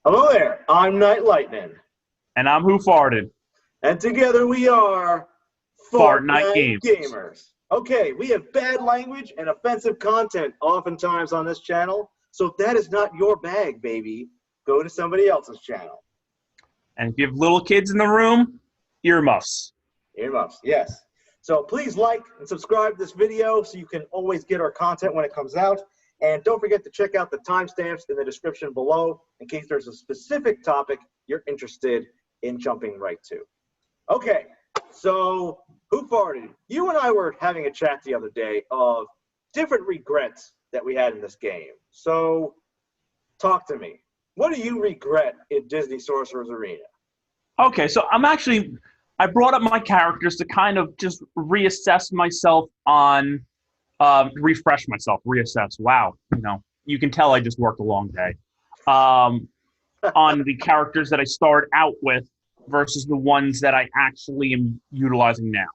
Hello there, I'm Knightlightnin. And I'm WhoFart'd. And together we are FartknightGamers. FartknightGamers. Okay, we have bad language and offensive content oftentimes on this channel, so if that is not your bag, baby, go to somebody else's channel. And if you have little kids in the room, earmuffs. Earmuffs, yes. So please like and subscribe to this video so you can always get our content when it comes out. And don't forget to check out the timestamps in the description below in case there's a specific topic you're interested in jumping right to. Okay, so WhoFart'd? You and I were having a chat the other day of different regrets that we had in this game. So talk to me. What do you regret in Disney Sorcerer's Arena? Okay, so I brought up my characters to kind of just reassess myself on, refresh myself, reassess. Wow, you can tell I just worked a long day. On the characters that I started out with versus the ones that I actually am utilizing now.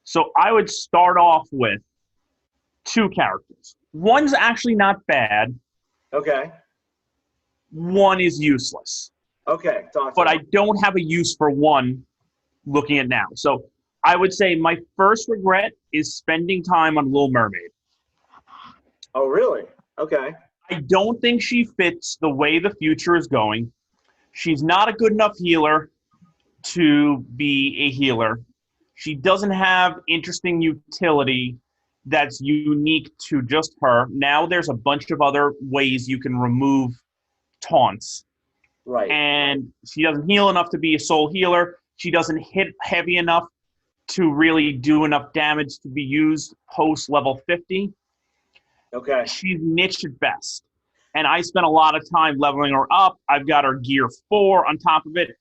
So I would start off with two characters. One's actually not bad. Okay. One is useless. Okay, but I don't have a use for one looking at now. So I would say my first regret is spending time on Little Mermaid. Oh, really? Okay. I don't think she fits the way the future is going. She's not a good enough healer to be a healer. She doesn't have interesting utility that's unique to just her. Now there's a bunch of other ways you can remove taunts. Right. And she doesn't heal enough to be a soul healer. She doesn't hit heavy enough to really do enough damage to be used post level 50. Okay. She's niche at best. And I spent a lot of time leveling her up. I've got her gear 4 on top of it.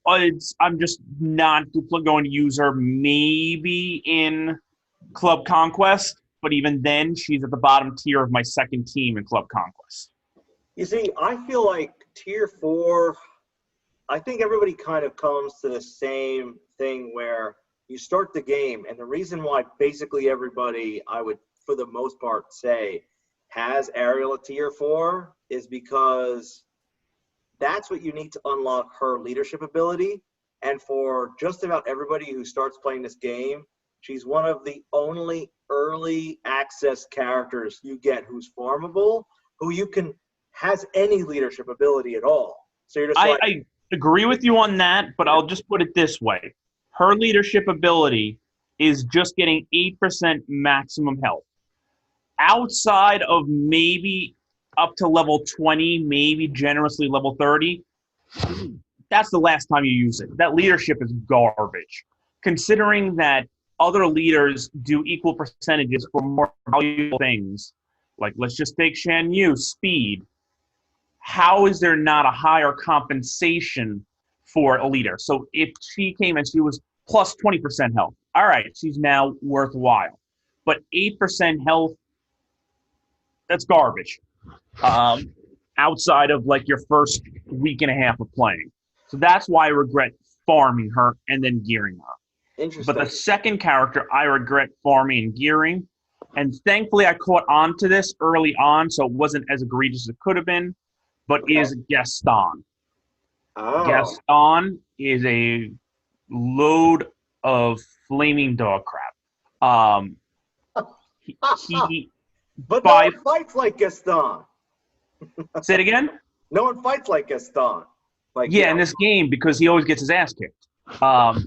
I'm just not going to use her maybe in Club Conquest, but even then, she's at the bottom tier of my second team in Club Conquest. You see, I feel like tier 4, I think everybody kind of comes to the same thing where you start the game, and the reason why basically everybody, I would, for the most part, say has Ariel at tier 4 is because that's what you need to unlock her leadership ability. And for just about everybody who starts playing this game, she's one of the only early access characters you get who's farmable, who you can has any leadership ability at all. So you're just I agree with you on that, but I'll just put it this way. Her leadership ability is just getting 8% maximum health. Outside of maybe up to level 20, maybe generously level 30, that's the last time you use it. That leadership is garbage. Considering that other leaders do equal percentages for more valuable things, like let's just take Shan Yu, speed. How is there not a higher compensation for a leader? So if she came and she was plus 20% health, all right, she's now worthwhile. But 8% health, that's garbage. Outside of like your first week and a half of playing. So that's why I regret farming her and then gearing her. Interesting. But the second character I regret farming and gearing, and thankfully I caught on to this early on, so it wasn't as egregious as it could have been, but is Gaston. Oh. Gaston is a load of flaming dog crap. But no one fights like Gaston. Say it again? No one fights like Gaston. In this game, because he always gets his ass kicked.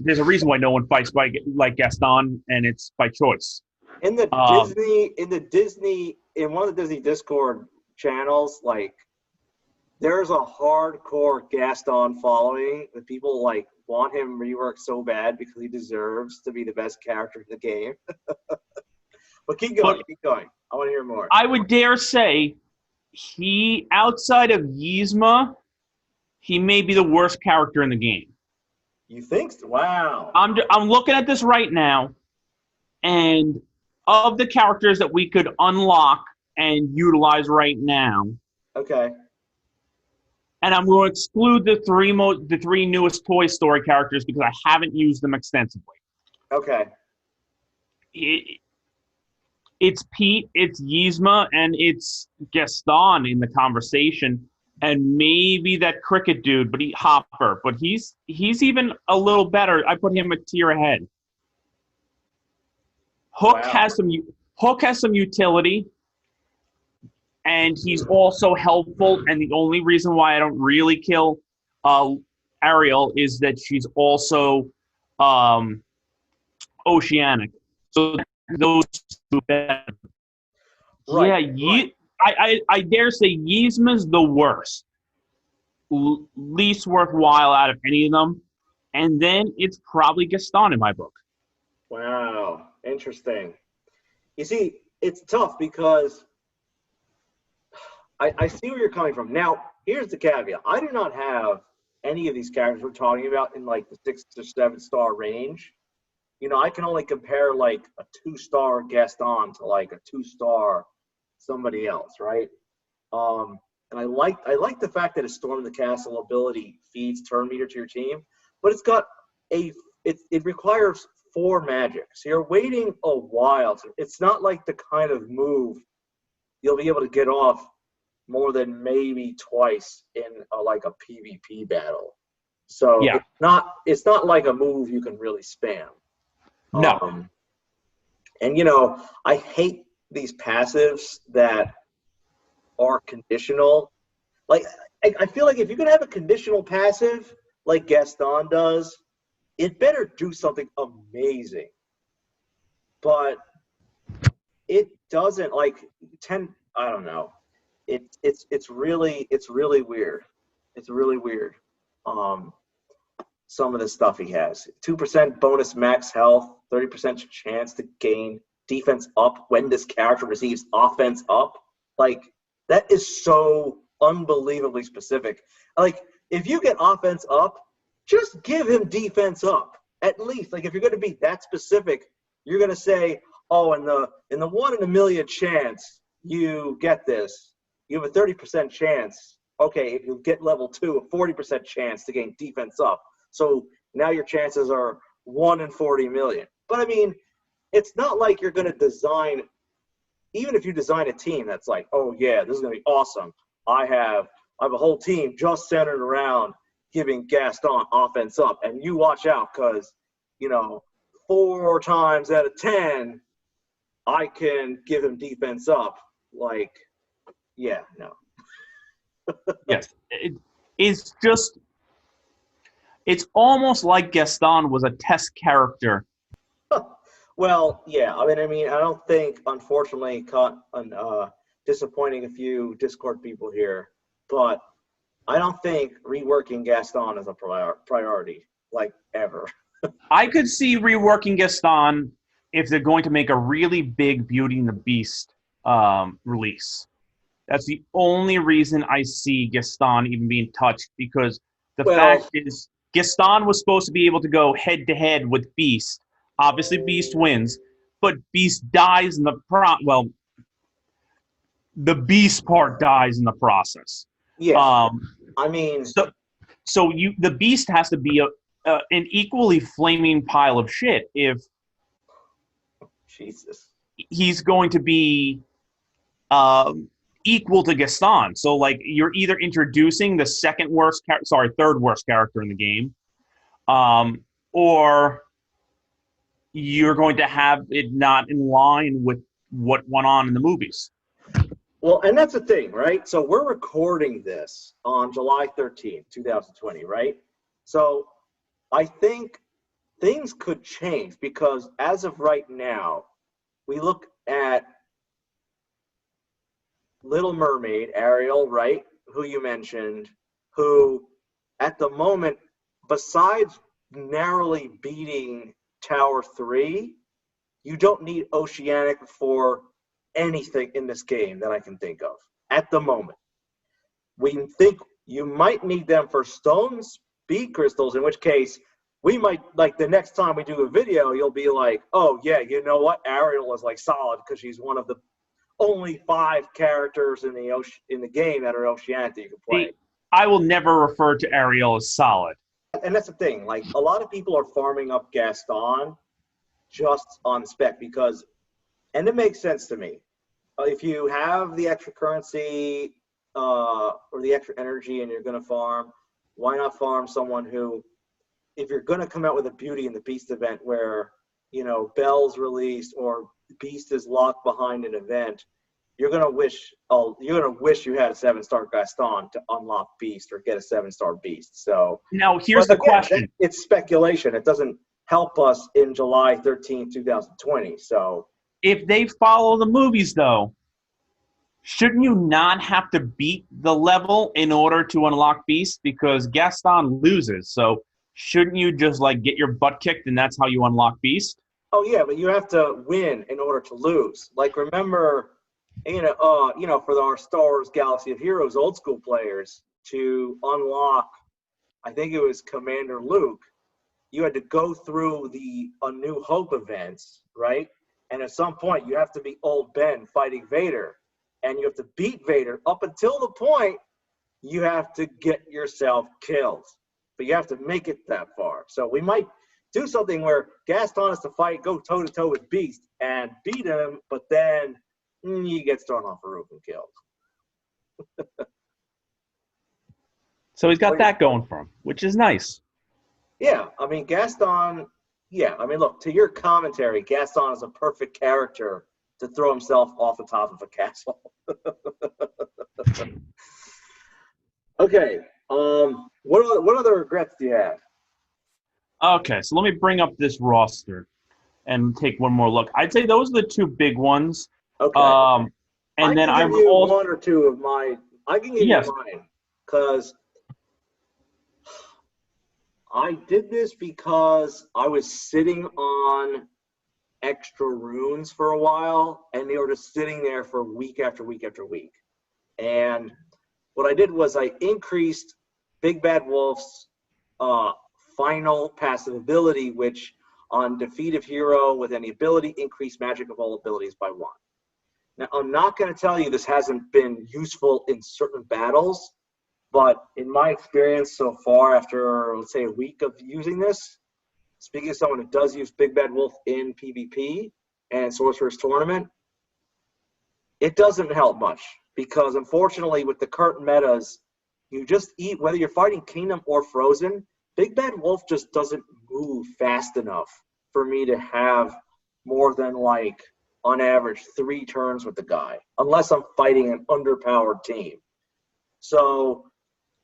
There's a reason why no one fights like Gaston, and it's by choice. In one of the Disney Discord channels, like, there's a hardcore Gaston following that people like want him reworked so bad because he deserves to be the best character in the game. But keep going. I want to hear more. I would dare say he, outside of Yzma, he may be the worst character in the game. You think so? Wow. I'm looking at this right now, and of the characters that we could unlock and utilize right now. Okay. And I'm going to exclude the three newest Toy Story characters because I haven't used them extensively. Okay. It's Pete, it's Yzma, and it's Gaston in the conversation. and maybe that cricket dude, but Hopper, but he's even a little better. I put him a tier ahead. Hook Wow. has some utility, and he's also helpful. And the only reason why I don't really kill Ariel is that she's also Oceanic. So those two better. Right, Yeah, I dare say Yzma's the worst. Least worthwhile out of any of them. And then it's probably Gaston in my book. Wow. Interesting. You see, it's tough because I see where you're coming from. Now, here's the caveat. I do not have any of these characters we're talking about in like the 6 to 7 star range. You know, I can only compare like a 2-star Gaston to like a 2-star somebody else, right? And I like the fact that a Storm the Castle ability feeds turn meter to your team, but it's got it requires 4 magic, so you're waiting a while. It's not like the kind of move you'll be able to get off more than maybe twice in like a PvP battle. So Yeah. it's not like a move you can really spam. No. And you know, I hate these passives that are conditional. Like I feel like if you can have a conditional passive like Gaston does, it better do something amazing. But it doesn't. Like I don't know. It's really weird. It's really weird. Some of the stuff he has. 2% bonus max health, 30% chance to gain defense up when this character receives offense up. Like, that is so unbelievably specific. Like, if you get offense up, just give him defense up. At least, like, if you're going to be that specific, you're going to say, oh, in the 1 in a million chance you get this, you have a 30% chance. Okay, if you get level 2, a 40% chance to gain defense up. So now your chances are 1 in 40 million. But I mean, it's not like you're going to design, even if you design a team that's like, oh yeah, this is going to be awesome. I have a whole team just centered around giving Gaston offense up. And you watch out because, you know, 4 times out of 10, I can give him defense up. Like, yeah, no. Yes. It's almost like Gaston was a test character. Well, yeah. I mean, I don't think, unfortunately, disappointing a few Discord people here, but I don't think reworking Gaston is a priority, like, ever. I could see reworking Gaston if they're going to make a really big Beauty and the Beast release. That's the only reason I see Gaston even being touched, because the fact is Gaston was supposed to be able to go head-to-head with Beast. Obviously, Beast wins, but Beast dies in the the Beast part dies in the process. Yeah. I mean, so the Beast has to be an equally flaming pile of shit if Jesus. he's going to be equal to Gaston. So, like, you're either introducing the third worst character in the game, or you're going to have it not in line with what went on in the movies. Well, and that's the thing, right? So we're recording this on July 13th, 2020, right? So I think things could change because as of right now, we look at Little Mermaid, Ariel, right? Who you mentioned, who at the moment, besides narrowly beating Tower 3, you don't need Oceanic for anything in this game that I can think of at the moment. We think you might need them for stone speed crystals, in which case we might, like, the next time we do a video, you'll be like, oh yeah, you know what? Ariel is like solid because she's one of the only 5 characters in the game that are Oceanic that you can play. I will never refer to Ariel as solid. And that's the thing. Like, a lot of people are farming up Gaston just on spec and it makes sense to me. If you have the extra currency or the extra energy and you're going to farm, why not farm someone who, if you're going to come out with a Beauty and the Beast event where, you know, Bell's released or Beast is locked behind an event, you're gonna wish you had a 7-star Gaston to unlock Beast or get a 7-star Beast. So now here's the question. It's speculation. It doesn't help us in July 13th, 2020. So if they follow the movies though, shouldn't you not have to beat the level in order to unlock Beast? Because Gaston loses, so shouldn't you just like get your butt kicked and that's how you unlock Beast? Oh yeah, but you have to win in order to lose. Like remember, for our Star Wars Galaxy of Heroes old school players, to unlock, I think it was Commander Luke, you had to go through the A New Hope events, right? And at some point you have to be Old Ben fighting Vader, and you have to beat Vader up until the point you have to get yourself killed. But you have to make it that far. So we might do something where Gaston has to fight, go toe-to-toe with Beast and beat him, but then he gets thrown off a roof and killed. So he's got that going for him, which is nice. Yeah, I mean, Gaston, look, to your commentary, Gaston is a perfect character to throw himself off the top of a castle. Okay, what other regrets do you have? Okay, so let me bring up this roster and take one more look. I'd say those are the two big ones. Okay. And then I can give you one or two of mine. I can give you mine because I did this because I was sitting on extra runes for a while, and they were just sitting there for week after week after week. And what I did was I increased Big Bad Wolf's final passive ability, which on defeat of Hiro with any ability, increased magic of all abilities by 1. Now, I'm not going to tell you this hasn't been useful in certain battles, but in my experience so far, after, let's say, a week of using this, speaking of someone who does use Big Bad Wolf in PvP and Sorcerer's Tournament, it doesn't help much because, unfortunately, with the current metas, you just eat, whether you're fighting Kingdom or Frozen, Big Bad Wolf just doesn't move fast enough for me to have more than, like, on average, 3 turns with the guy, unless I'm fighting an underpowered team. So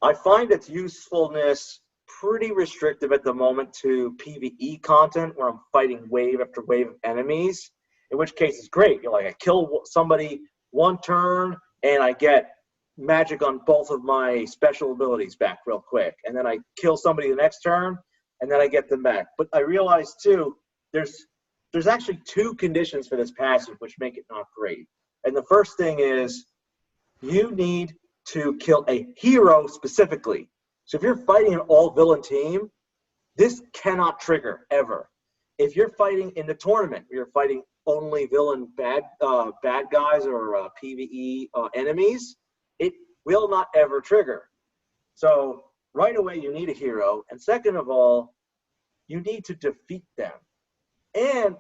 I find its usefulness pretty restrictive at the moment to PvE content where I'm fighting wave after wave of enemies, in which case it's great. You're like, I kill somebody 1 turn, and I get magic on both of my special abilities back real quick. And then I kill somebody the next turn, and then I get them back. But I realized, too, there's actually 2 conditions for this passive which make it not great. And the first thing is you need to kill a hero specifically. So if you're fighting an all-villain team, this cannot trigger, ever. If you're fighting in the tournament, you're fighting only villain bad guys or PvE enemies, it will not ever trigger. So right away, you need a hero. And second of all, you need to defeat them.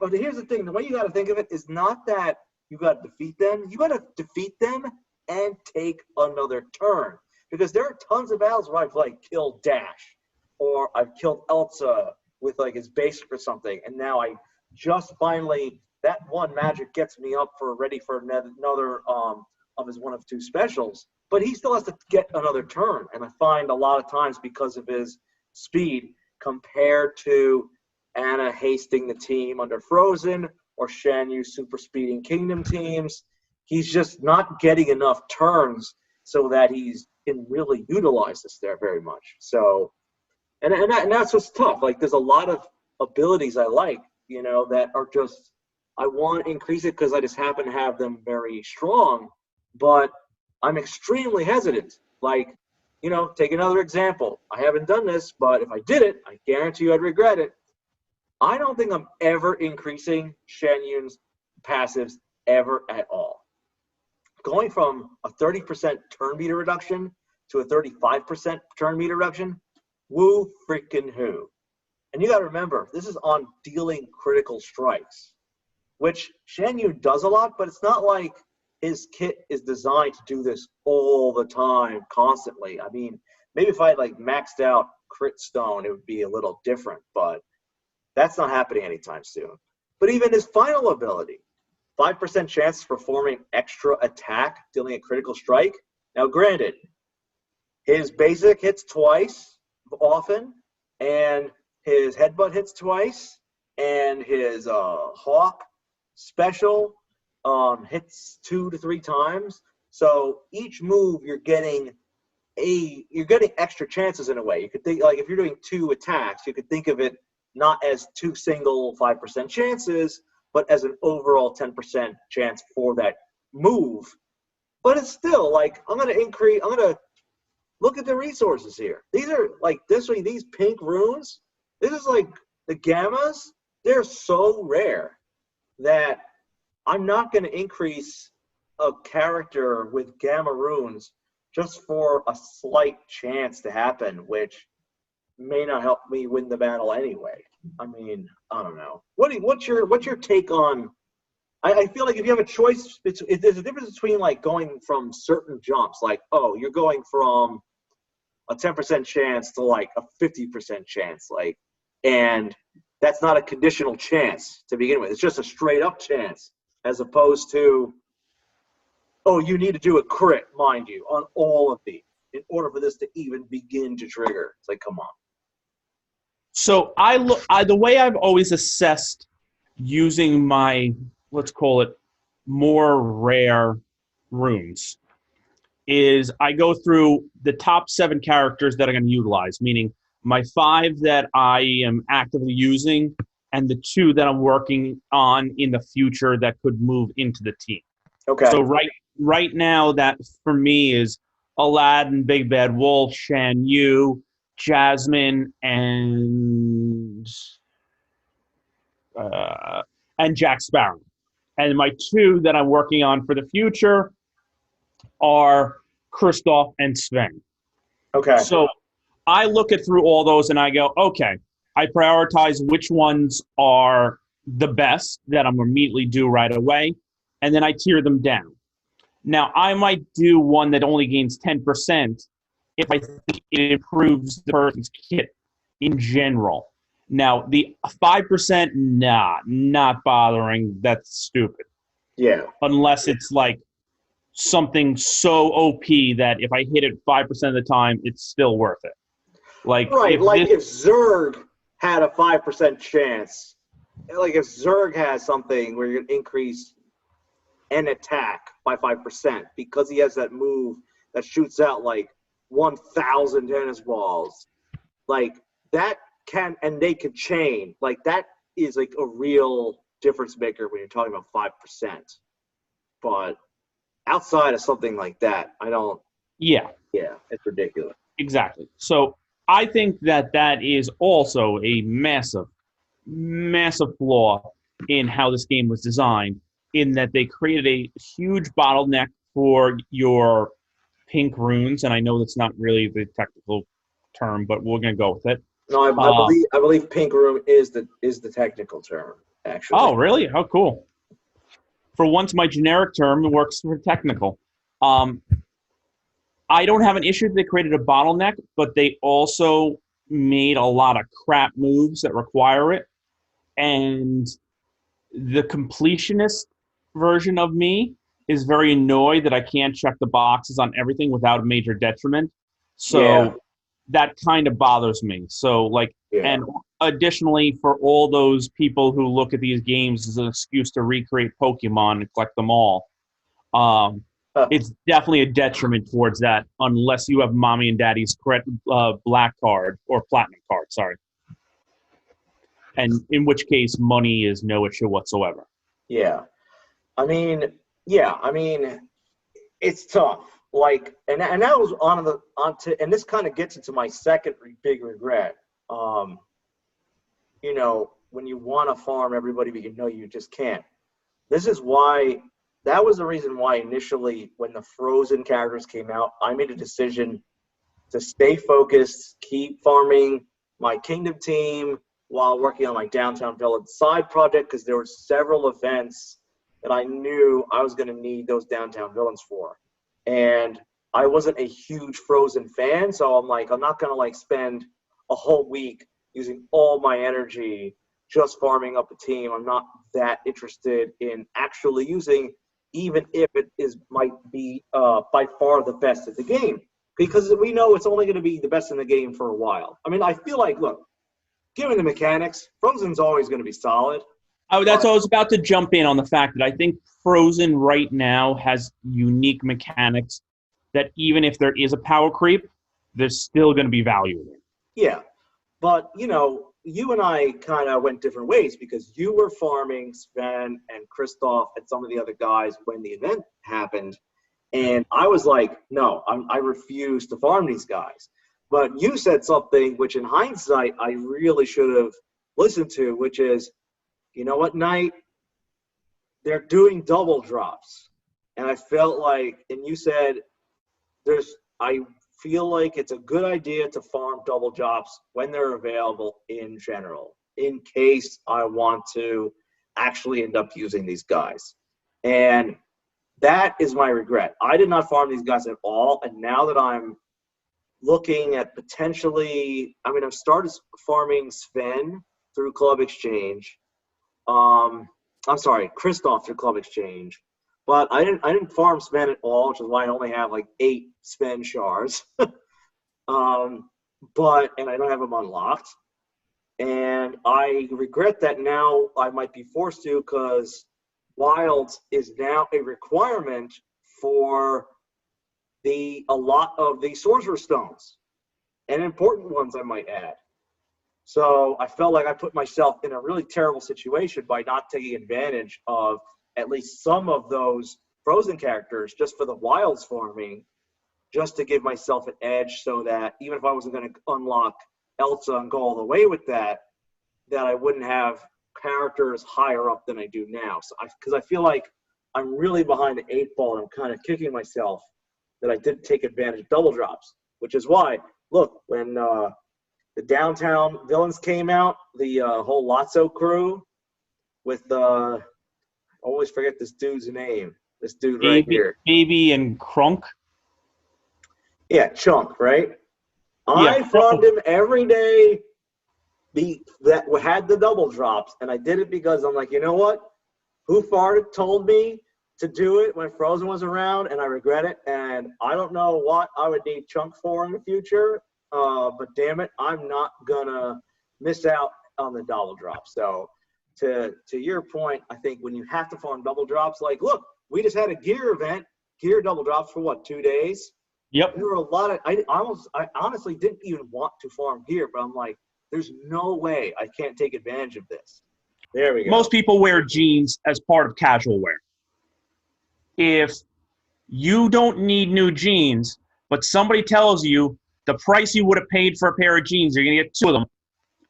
But here's the thing, the way you got to think of it is not that you got to defeat them. You got to defeat them and take another turn. Because there are tons of battles where I've, like, killed Dash. Or I've killed Elsa with, like, his basic or something. And now I just finally, that one magic gets me up ready for another of his 1 of 2 specials. But he still has to get another turn. And I find a lot of times because of his speed compared to Anna hasting the team under Frozen or Shan Yu super speeding Kingdom teams, he's just not getting enough turns so that he can really utilize this there very much. So, and that's what's tough. Like, there's a lot of abilities I like, that are just, I want to increase it because I just happen to have them very strong, but I'm extremely hesitant. Like, take another example. I haven't done this, but if I did it, I guarantee you I'd regret it. I don't think I'm ever increasing Shan Yun's passives ever at all. Going from a 30% turn meter reduction to a 35% turn meter reduction, woo freaking who. And you got to remember, this is on dealing critical strikes, which Shan Yun does a lot, but it's not like his kit is designed to do this all the time, constantly. I mean, maybe if I had like maxed out crit stone, it would be a little different, but that's not happening anytime soon. But even his final ability, 5% chance of performing extra attack, dealing a critical strike. Now, granted, his basic hits twice often, and his headbutt hits twice, and his hawk special hits 2 to 3 times. So each move you're getting extra chances in a way. You could think, like, if you're doing 2 attacks, you could think of it not as 2 single 5% chances, but as an overall 10% chance for that move. But it's still like, I'm gonna look at the resources here. These are like these pink runes. This is like the gammas. They're so rare that I'm not going to increase a character with gamma runes just for a slight chance to happen, which may not help me win the battle anyway. I mean, I don't know. What's your take on? I feel like if you have a choice, there's a difference between like going from certain jumps, like, oh, you're going from a 10% chance to like a 50% chance, like, and that's not a conditional chance to begin with. It's just a straight up chance, as opposed to, oh, you need to do a crit, mind you, on all of these in order for this to even begin to trigger. It's like, come on. So the way I've always assessed using my, let's call it, more rare runes is I go through the top 7 characters that I'm going to utilize, meaning my 5 that I am actively using and the 2 that I'm working on in the future that could move into the team. Okay. So right now, that for me is Aladdin, Big Bad Wolf, Shan Yu, Jasmine, and Jack Sparrow. And my 2 that I'm working on for the future are Kristoff and Sven. Okay. So I look at through all those and I go, okay, I prioritize which ones are the best that I'm immediately do right away, and then I tier them down. Now, I might do one that only gains 10% if I think it improves the person's kit in general. Now, the 5%, not bothering. That's stupid. Yeah. Unless it's like something so OP that if I hit it 5% of the time, it's still worth it. Like, right, if Zerg had a 5% chance, like if Zerg has something where you're going to increase an attack by 5% because he has that move that shoots out like 1,000 tennis balls, like that can, and they can chain, like that is like a real difference maker when you're talking about 5%. But outside of something like that, I don't. Yeah, it's ridiculous. Exactly. So I think that is also a massive, massive flaw in how this game was designed, in that they created a huge bottleneck for your pink runes, and I know that's not really the technical term, but we're going to go with it. No, I believe pink rune is the technical term, actually. Oh, really? Oh, cool. For once, my generic term works for technical. I don't have an issue that they created a bottleneck, but they also made a lot of crap moves that require it. And the completionist version of me is very annoyed that I can't check the boxes on everything without a major detriment. So that kind of bothers me. So, like, and additionally, for all those people who look at these games as an excuse to recreate Pokemon and collect them all, it's definitely a detriment towards that, unless you have mommy and daddy's black card or platinum card, sorry. And in which case, money is no issue whatsoever. Yeah. I mean, it's tough. Like, and that was and this kind of gets into my second big regret. You know, when you want to farm everybody, but you know you just can't. This is why, that was the reason why initially when the Frozen characters came out, I made a decision to stay focused, keep farming my Kingdom team while working on my Downtown Village side project, because there were several events that I knew I was going to need those downtown villains for. And I wasn't a huge Frozen fan, so I'm like, I'm not going to like spend a whole week using all my energy just farming up a team. I'm not that interested in actually using, even if it might be by far the best at the game, because we know it's only going to be the best in the game for a while. I mean, I feel like, look, given the mechanics, Frozen's always going to be solid. Oh, that's what I was about to jump in on, the fact that I think Frozen right now has unique mechanics that even if there is a power creep, there's still going to be value in it. Yeah, but, you know, you and I kind of went different ways because you were farming Sven and Kristoff and some of the other guys when the event happened. And I was like, no, I refuse to farm these guys. But you said something which in hindsight I really should have listened to, which is, you know what, Knight? They're doing double drops. And I felt like, and you said, I feel like it's a good idea to farm double drops when they're available in general, in case I want to actually end up using these guys. And that is my regret. I did not farm these guys at all. And now that I'm looking at potentially, I mean, I've started farming Sven through Club Exchange. I'm sorry, Kristoff through Club Exchange. But I didn't farm Sven at all, which is why I only have like 8 Sven shards. And I don't have them unlocked. And I regret that now I might be forced to, because Wilds is now a requirement for a lot of the Sorcerer Stones, and important ones, I might add. So I felt like I put myself in a really terrible situation by not taking advantage of at least some of those Frozen characters just for the Wilds farming, just to give myself an edge, so that even if I wasn't going to unlock Elsa and go all the way with that I wouldn't have characters higher up than I do now. So because I feel like I'm really behind the 8 ball, and I'm kind of kicking myself that I didn't take advantage of double drops, which is why, look, when the downtown villains came out, the whole Lotso crew with I always forget this dude's name. This dude right here. Baby and Krunk. Yeah, Chunk, right? Yeah. I farmed him every day that had the double drops, and I did it because I'm like, you know what? WhoFart'd told me to do it when Frozen was around, and I regret it, and I don't know what I would need Chunk for in the future, but damn it, I'm not gonna miss out on the double drop. So to your point, I think when you have to farm double drops, like, look, we just had a gear event, gear double drops for what, 2 days? Yep. There were a lot of, I honestly didn't even want to farm gear, but I'm like, there's no way I can't take advantage of this. There we go. Most people wear jeans as part of casual wear. If you don't need new jeans, but somebody tells you the price you would have paid for a pair of jeans, you're going to get 2 of them,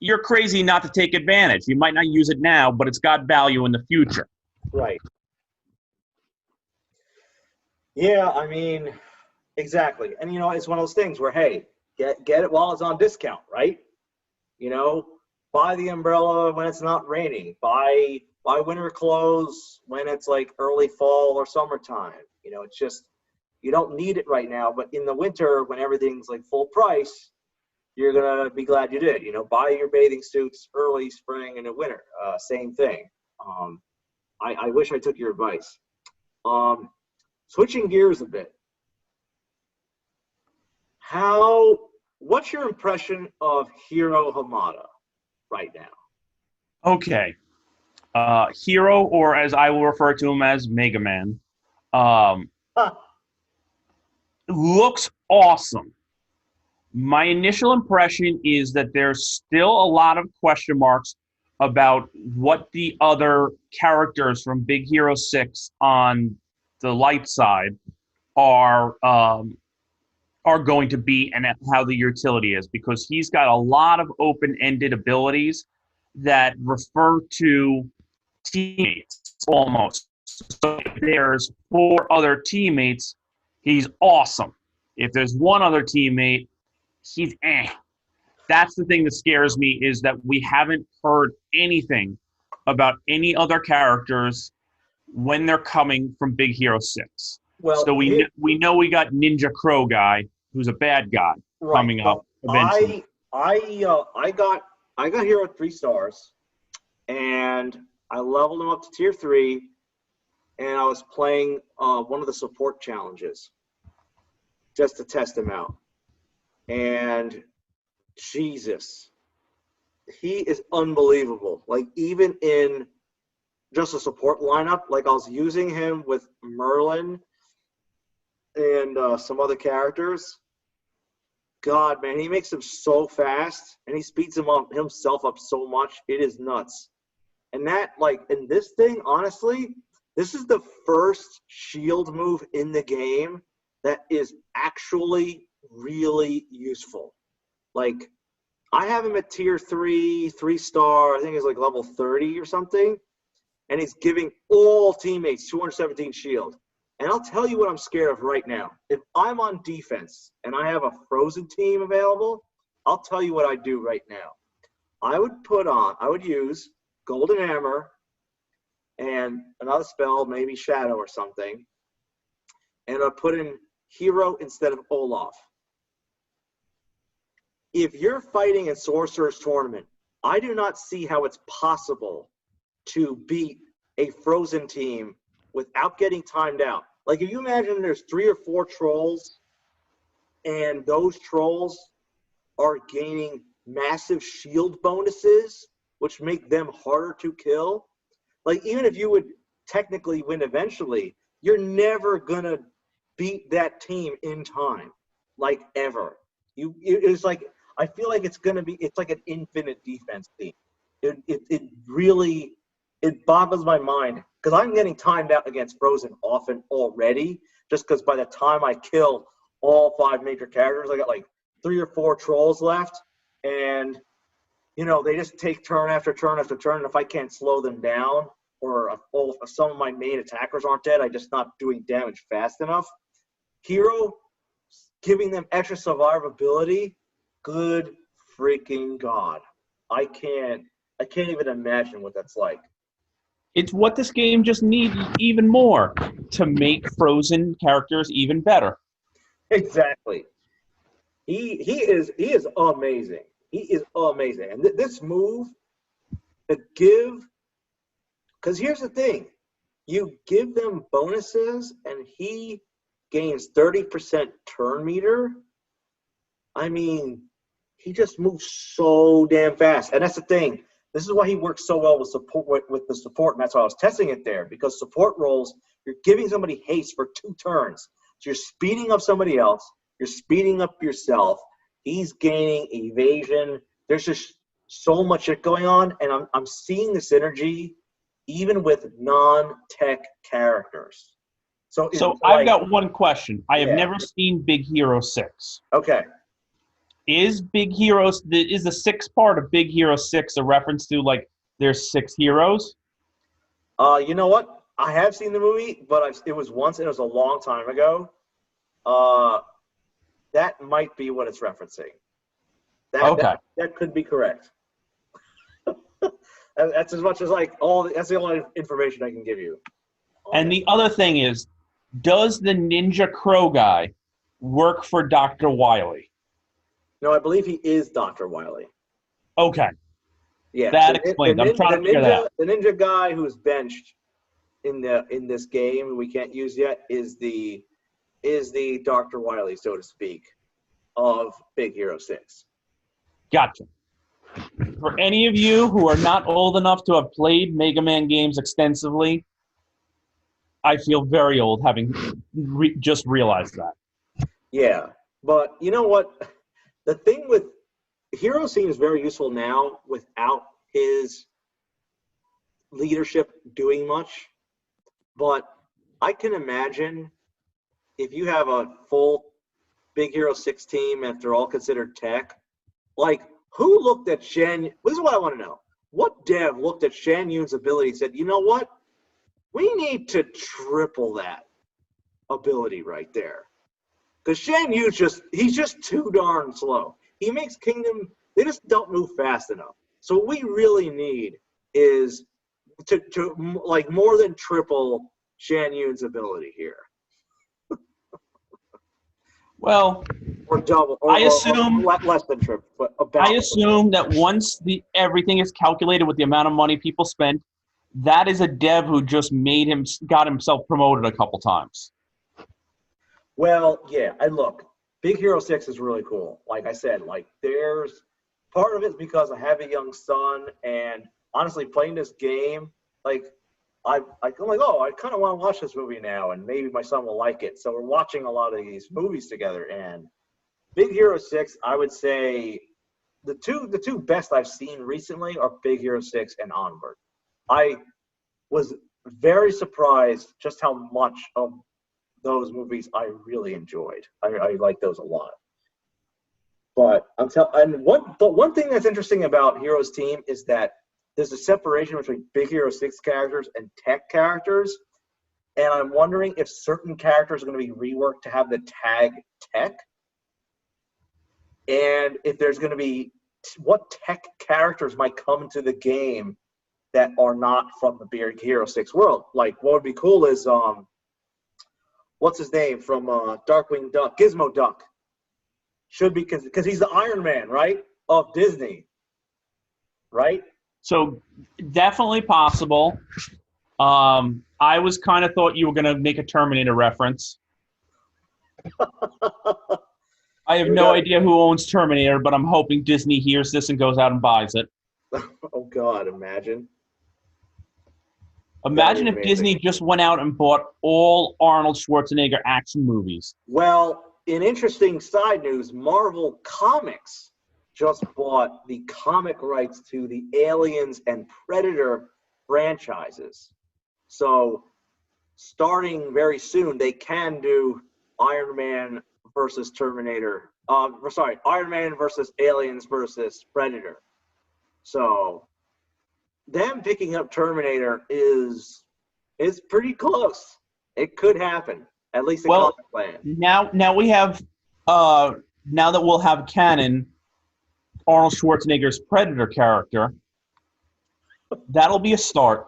you're crazy not to take advantage. You might not use it now, but it's got value in the future. Right. Yeah, I mean, exactly. And, you know, it's one of those things where, hey, get it while it's on discount, right? You know, buy the umbrella when it's not raining. Buy winter clothes when it's like early fall or summertime. You know, it's just, you don't need it right now. But in the winter, when everything's like full price, you're going to be glad you did. You know, buy your bathing suits early spring and in winter. Same thing. I wish I took your advice. Switching gears a bit. What's your impression of Hiro Hamada right now? Okay. Hiro, or as I will refer to him as Mega Man, looks awesome. My initial impression is that there's still a lot of question marks about what the other characters from Big Hero 6 on the light side are going to be, and how the utility is, because he's got a lot of open-ended abilities that refer to teammates almost. So if there's 4 other teammates, he's awesome. If there's 1 other teammate, he's eh. That's the thing that scares me, is that we haven't heard anything about any other characters when they're coming from Big Hero 6. Well, So we know we got Ninja Crow guy, who's a bad guy, coming up eventually. I got Hero at 3 stars, and I leveled him up to tier 3, and I was playing one of the support challenges just to test him out. And Jesus, he is unbelievable. Like, even in just a support lineup, like I was using him with Merlin and some other characters. God, man, he makes him so fast, and he speeds himself up so much. It is nuts. And that, like, in this thing, honestly, this is the first shield move in the game that is actually really useful. Like, I have him at tier 3, 3-star, I think he's like level 30 or something, and he's giving all teammates 217 shield. And I'll tell you what I'm scared of right now. If I'm on defense and I have a frozen team available, I'll tell you what I do right now. I would use Golden Hammer and another spell, maybe Shadow or something, and I'll put in Hiro instead of Olaf. If you're fighting in Sorcerer's tournament, I do not see how it's possible to beat a frozen team without getting timed out. Like, if you imagine there's 3 or 4 trolls, and those trolls are gaining massive shield bonuses, which make them harder to kill. Like, even if you would technically win eventually, you're never going to beat that team in time, like, ever. It's like, I feel like it's like an infinite defense team. It really, it boggles my mind, because I'm getting timed out against Frozen often already, just because by the time I kill all 5 major characters, I got like 3 or 4 trolls left, and, you know, they just take turn after turn after turn, and if I can't slow them down, or if some of my main attackers aren't dead, I'm just not doing damage fast enough. Hiro, giving them extra survivability, good freaking God. I can't even imagine what that's like. It's what this game just needs even more to make frozen characters even better. Exactly. He is amazing. He is amazing. And this move to give, because here's the thing, you give them bonuses and he gains 30% turn meter. I mean, he just moves so damn fast. And that's the thing. This is why he works so well with the support, and that's why I was testing it there, because support roles, you're giving somebody haste for 2 turns. So you're speeding up somebody else, you're speeding up yourself, he's gaining evasion. There's just so much shit going on, and I'm seeing the synergy even with non-tech characters. So I've got one question. I have never seen Big Hero 6. Okay. Is the 6th part of Big Hero 6 a reference to, like, there's 6 heroes? You know what? I have seen the movie, but it was once, and it was a long time ago. That might be what it's referencing. That could be correct. That's as much as that's the only information I can give you. And the other thing is, does the Ninja Crow guy work for Dr. Wily? No, I believe he is Dr. Wily. Okay. Yeah. That explains. I'm trying to figure that out. The ninja guy who's benched in this game we can't use yet is the Dr. Wily, so to speak, of Big Hero 6. Gotcha. For any of you who are not old enough to have played Mega Man games extensively, I feel very old having just realized that. Yeah, but you know what? The thing with Hiro seems very useful now without his leadership doing much, but I can imagine if you have a full Big Hero 6 team and if they're all considered tech, like, who looked at Shan? This is what I want to know. What dev looked at Shan Yun's ability and said, you know what? We need to triple that ability right there. Because Shan Yu's he's just too darn slow. He makes Kingdom, they just don't move fast enough. So what we really need is to like more than triple Shan Yun's ability here. Well, or double, or, I assume or less than triple, but about. I assume that once everything is calculated with the amount of money people spent, that is a dev who just got himself promoted a couple times. Well, yeah, and look, Big Hero 6 is really cool. Like I said, like there's part of it's because I have a young son, and honestly, playing this game, like I'm like, oh, I kind of want to watch this movie now, and maybe my son will like it. So we're watching a lot of these movies together, and Big Hero 6, I would say the two best I've seen recently are Big Hero 6 and Onward. I was very surprised just how much of those movies I really enjoyed. I like those a lot. But one thing that's interesting about Hero's team is that there's a separation between Big Hero 6 characters and tech characters. And I'm wondering if certain characters are going to be reworked to have the tag tech. And if there's going to be what tech characters might come into the game that are not from the Big Hero 6 world. Like, what would be cool is, what's his name from Darkwing Duck? Gizmo Duck. Should be, because he's the Iron Man, right? Of Disney. Right? So definitely possible. I was kind of thought you were going to make a Terminator reference. I have no idea who owns Terminator, but I'm hoping Disney hears this and goes out and buys it. Oh, God, imagine. Imagine if Disney just went out and bought all Arnold Schwarzenegger action movies. Well, in interesting side news, Marvel Comics just bought the comic rights to the Aliens and Predator franchises. So, starting very soon, they can do Iron Man versus Terminator. Iron Man versus Aliens versus Predator. So, them picking up Terminator is pretty close. It could happen, at least in comic land. Now we have now that we'll have canon Arnold Schwarzenegger's Predator character. That'll be a start.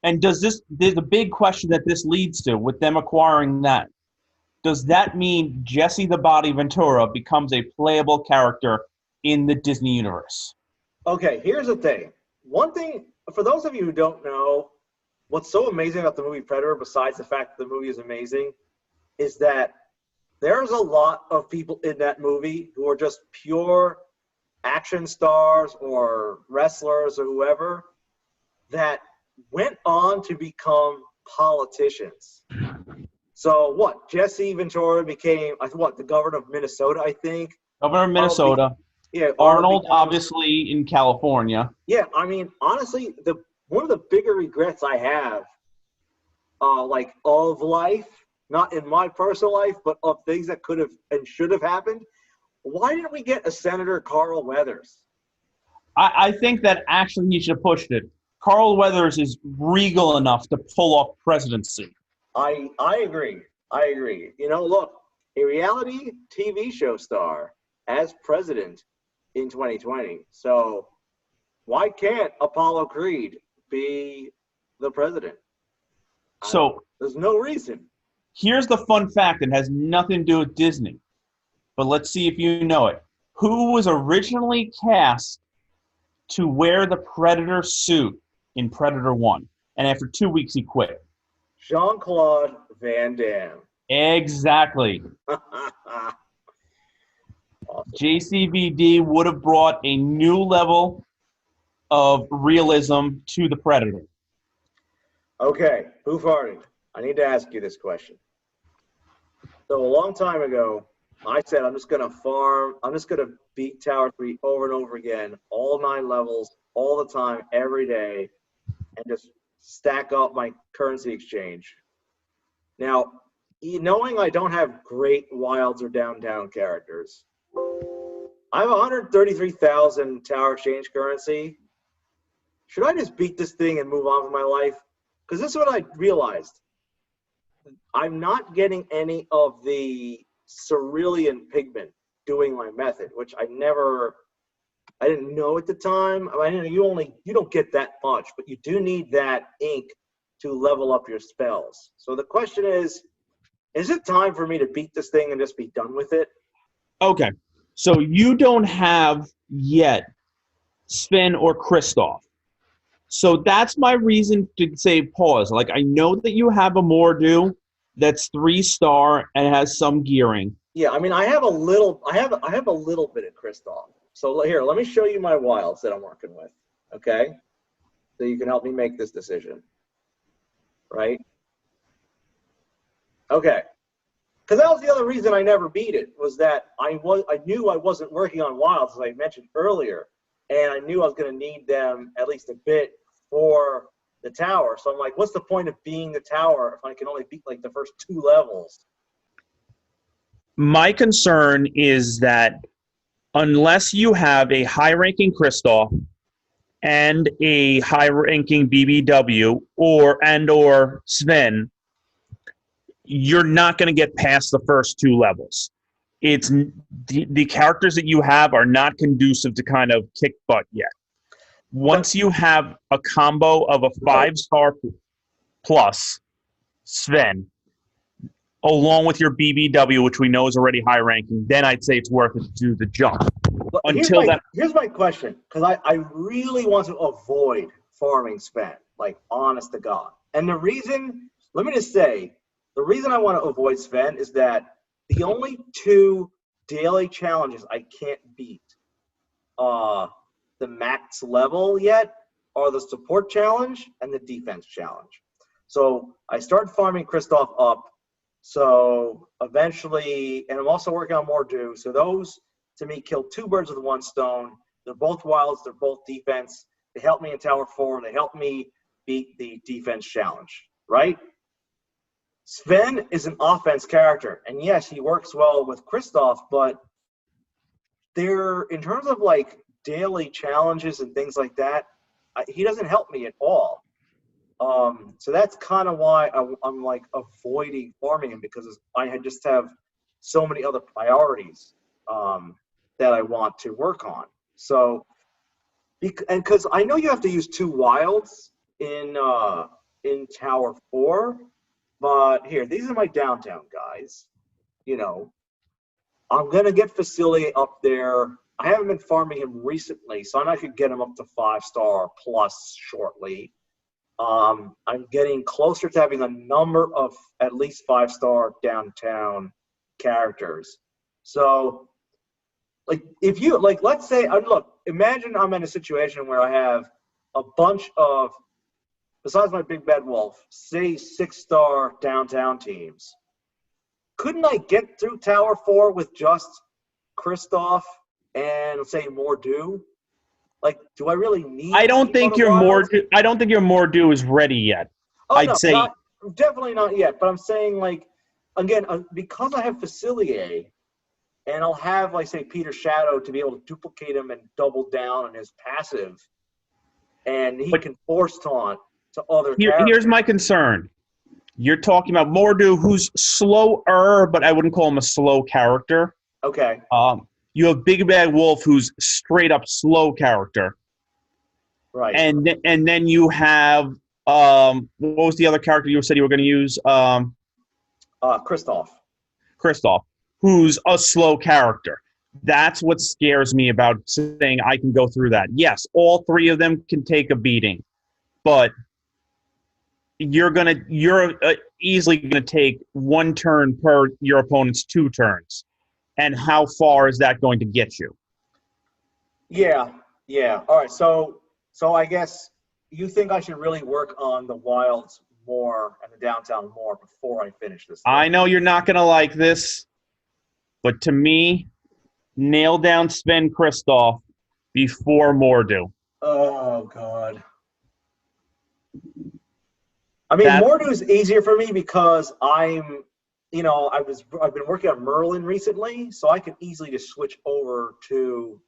And there's a big question that this leads to with them acquiring that. Does that mean Jesse the Body Ventura becomes a playable character in the Disney universe? Okay, here's the thing. One thing, for those of you who don't know, what's so amazing about the movie Predator, besides the fact that the movie is amazing, is that there's a lot of people in that movie who are just pure action stars or wrestlers or whoever that went on to become politicians. So what? Jesse Ventura became, the governor of Minnesota, I think. Governor of Minnesota. Arnold, obviously, in California. Yeah, I mean, honestly, one of the bigger regrets I have, of life, not in my personal life, but of things that could have and should have happened. Why didn't we get a Senator Carl Weathers? I think that actually he should have pushed it. Carl Weathers is regal enough to pull off presidency. I agree. I agree. You know, look, a reality TV show star as president in 2020. So why can't Apollo Creed be the president? So there's no reason. Here's the fun fact that has nothing to do with Disney, but let's see if you know it. Who was originally cast to wear the Predator suit in Predator 1? And after 2 weeks, he quit. Jean-Claude Van Damme. Exactly. Awesome. JCVD would have brought a new level of realism to the Predator. Okay, WhoFart'd? I need to ask you this question. So a long time ago, I said I'm just going to beat Tower 3 over and over again, all 9 levels, all the time, every day, and just stack up my currency exchange. Now, knowing I don't have great wilds or downtown characters, I have 133,000 Tower Exchange currency. Should I just beat this thing and move on with my life? Because this is what I realized. I'm not getting any of the cerulean pigment doing my method, which I never I didn't know at the time. I mean, you don't get that much, but you do need that ink to level up your spells. So the question is it time for me to beat this thing and just be done with it? Okay. So you don't have yet Sven or Kristoff. So that's my reason to say pause. Like, I know that you have a Mordu that's 3-star and has some gearing. Yeah, I mean, I have a little bit of Kristoff. So here, let me show you my wilds that I'm working with, okay? So you can help me make this decision, right? Okay, because that was the other reason I never beat it, was that I knew I wasn't working on wilds, as I mentioned earlier, and I knew I was going to need them at least a bit for the tower. So I'm like, what's the point of being the tower if I can only beat like the first 2 levels? My concern is that unless you have a high-ranking Kristoff and a high-ranking BBW or Sven, you're not going to get past the first 2 levels. It's the characters that you have are not conducive to kind of kick butt yet. Once you have a combo of a 5-star plus Sven, along with your BBW, which we know is already high ranking, then I'd say it's worth it to do the jump. Well, here's my question, because I really want to avoid farming Sven, like honest to God. And the reason, let me just say, the reason I want to avoid Sven is that the only 2 daily challenges I can't beat the max level yet are the support challenge and the defense challenge. So I started farming Kristoff up. So eventually, and I'm also working on Mordu. So those, to me, kill 2 birds with 1 stone. They're both wilds. They're both defense. They help me in Tower 4. They help me beat the defense challenge, right? Sven is an offense character. And yes, he works well with Kristoff, but they're, in terms of like daily challenges and things like that, he doesn't help me at all. So that's kind of why I'm like avoiding farming him, because I just have so many other priorities that I want to work on. So, and because I know you have to use 2 wilds in Tower 4, but here, these are my downtown guys. You know, I'm gonna get Facilier up there. I haven't been farming him recently, so I could get him up to 5-star plus shortly. I'm getting closer to having a number of at least 5-star downtown characters. So, like, if you, like, let's say, look, imagine I'm in a situation where I have a bunch of, besides my big bad wolf, say 6-star downtown teams. Couldn't I get through Tower 4 with just Kristoff and, say, Mordu? Like, do I really need? I don't think your Mordu is ready yet. Oh, I'd say definitely not yet. But I'm saying, like, again, because I have Facilier, and I'll have, like, say, Peter Shadow to be able to duplicate him and double down on his passive, and he can force taunt to other characters. Here's my concern. You're talking about Mordu, who's slower, but I wouldn't call him a slow character. Okay. You have Big Bad Wolf, who's straight up slow character. Right. And then you have what was the other character you said you were going to use? Kristoff. Kristoff, who's a slow character. That's what scares me about saying I can go through that. Yes, all 3 of them can take a beating, but you're easily gonna take 1 turn per your opponent's 2 turns. And how far is that going to get you? Yeah. All right. So I guess you think I should really work on the wilds more and the downtown more before I finish this thing. I know you're not going to like this, but to me, nail down Sven Kristoff before Mordu. Oh, God. I mean, Mordu is easier for me because I've been working on Merlin recently, so I can easily just switch over to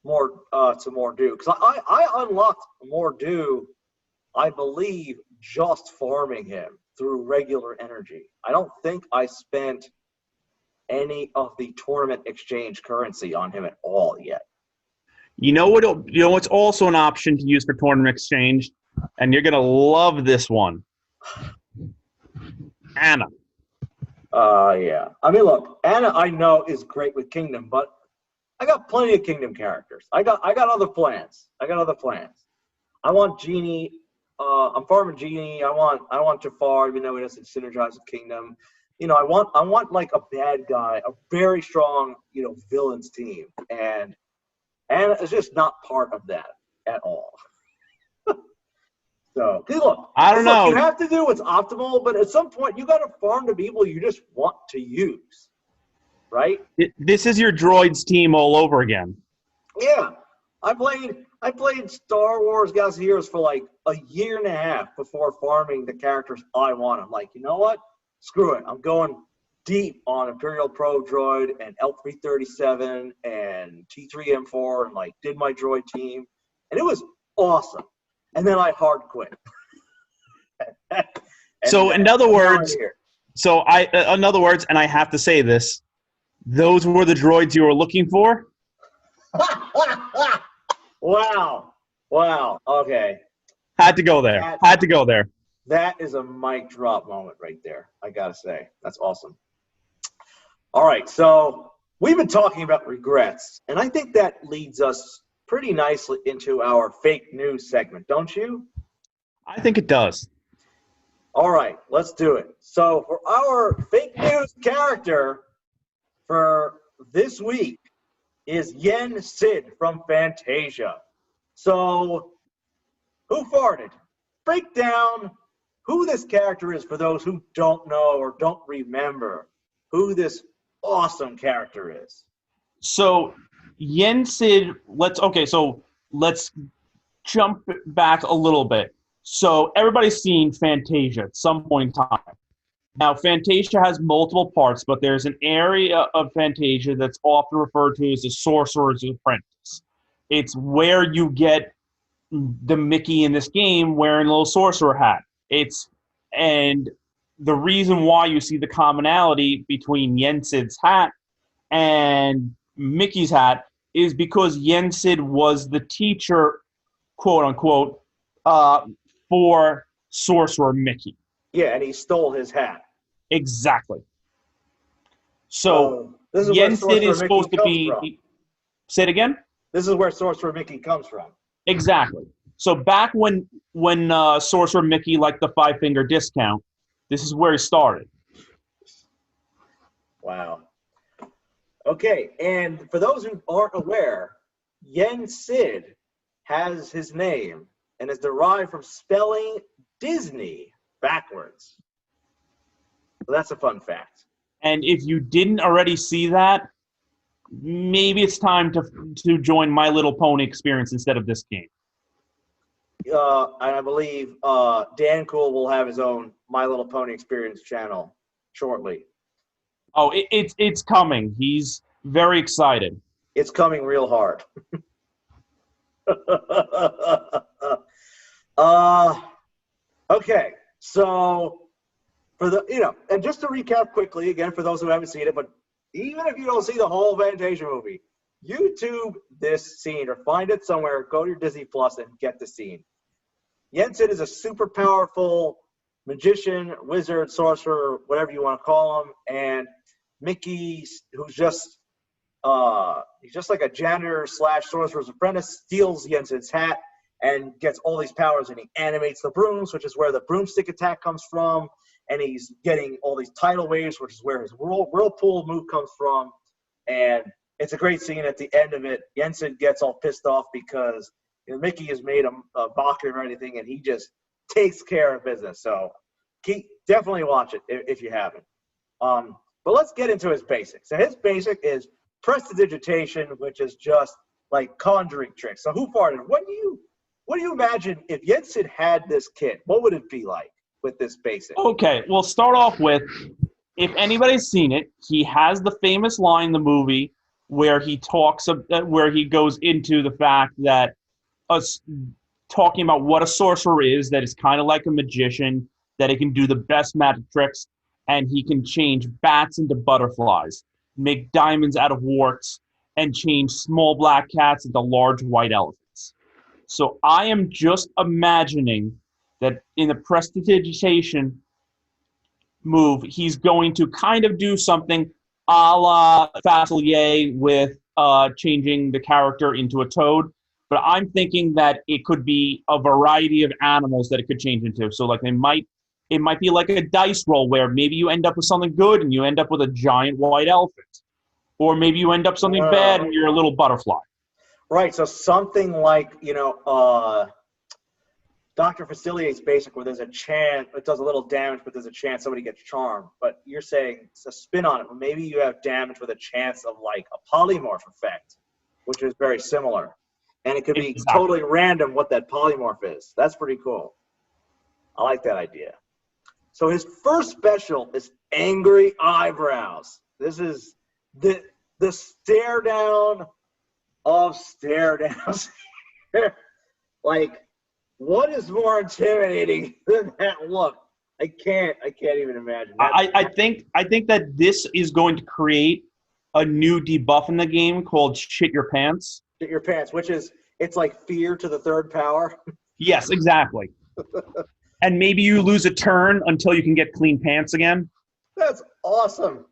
Mordu, because I unlocked Mordu, I believe, just farming him through regular energy. I don't think I spent any of the tournament exchange currency on him at all yet. You know what? You know what's also an option to use for tournament exchange, and you're gonna love this one. Anna. Yeah. I mean, look, Anna, I know is great with Kingdom, but I got plenty of Kingdom characters. I got other plans. I want Genie. I'm farming Genie. I want Jafar, even though he doesn't synergize with Kingdom. You know, I want like a bad guy, a very strong, villains team, and Anna is just not part of that at all. So, look, I don't know. You have to do what's optimal, but at some point, you got to farm the people you just want to use, right? This is your droids team all over again. Yeah, I played Star Wars Galaxy of Heroes for like a year and a half before farming the characters I want. I'm like, you know what? Screw it. I'm going deep on Imperial Probe Droid and L337 and T3M4 and like did my droid team, and it was awesome. And then I hard quit. So in other words, and I have to say this, those were the droids you were looking for? Wow. Okay. Had to go there. That is a mic drop moment right there, I gotta say. That's awesome. All right, so we've been talking about regrets, and I think that leads us pretty nicely into our fake news segment, don't you? I think it does. All right, let's do it. So for our fake news character for this week is Yensid from Fantasia. So, WhoFart'd? Break down who this character is for those who don't know or don't remember who this awesome character is. So, Yensid, let's jump back a little bit. So, everybody's seen Fantasia at some point in time. Now, Fantasia has multiple parts, but there's an area of Fantasia that's often referred to as the Sorcerer's Apprentice. It's where you get the Mickey in this game wearing a little sorcerer hat. And the reason why you see the commonality between Yensid's hat and Mickey's hat is because Yensid was the teacher, quote unquote, for Sorcerer Mickey. Yeah, and he stole his hat. Exactly. So Yensid is supposed to be. Say it again. This is where Sorcerer Mickey comes from. Exactly. So back when Sorcerer Mickey liked the 5-finger discount, this is where he started. Wow. Okay, and for those who aren't aware, Yensid has his name and is derived from spelling Disney backwards. So that's a fun fact. And if you didn't already see that, maybe it's time to join My Little Pony experience instead of this game. And I believe Dan Cool will have his own My Little Pony experience channel shortly. Oh, it's coming. He's very excited. It's coming real hard. Okay, so for the and just to recap quickly again for those who haven't seen it, but even if you don't see the whole Fantasia movie, YouTube this scene or find it somewhere. Go to your Disney Plus and get the scene. Yensid is a super powerful magician, wizard, sorcerer, whatever you want to call him, and Mickey, who's just he's just like a janitor / sorcerer's apprentice, steals Yensid's hat and gets all these powers, and he animates the brooms, which is where the broomstick attack comes from, and he's getting all these tidal waves, which is where his whirlpool move comes from, and it's a great scene. At the end of it, Yensid gets all pissed off because Mickey has made him a mockery or anything, and he just takes care of business. So definitely watch it if you haven't. But let's get into his basics. So his basic is prestidigitation, which is just like conjuring tricks. So WhoFart'd? What do you imagine if Yensid had this kit? What would it be like with this basic? Okay, we'll start off with, if anybody's seen it, he has the famous line in the movie where he goes into the fact that us talking about what a sorcerer is, that is kind of like a magician, that he can do the best magic tricks, and he can change bats into butterflies, make diamonds out of warts, and change small black cats into large white elephants. So I am just imagining that in the prestidigitation move, he's going to kind of do something a la Facilier with changing the character into a toad. But I'm thinking that it could be a variety of animals that it could change into. So like it might be like a dice roll where maybe you end up with something good and you end up with a giant white elephant. Or maybe you end up something bad and you're a little butterfly. Right, so something like, Dr. Facilier's basic where there's a chance, it does a little damage, but there's a chance somebody gets charmed. But you're saying it's a spin on it. Maybe you have damage with a chance of like a polymorph effect, which is very similar. And it could be totally random what that polymorph is. That's pretty cool. I like that idea. So his first special is Angry Eyebrows. This is the stare down of stare downs. Like, what is more intimidating than that look? I can't even imagine. I think that this is going to create a new debuff in the game called Shit Your Pants. Shit Your Pants, which is, it's like fear to the third power. Yes, exactly. And maybe you lose a turn until you can get clean pants again. That's awesome.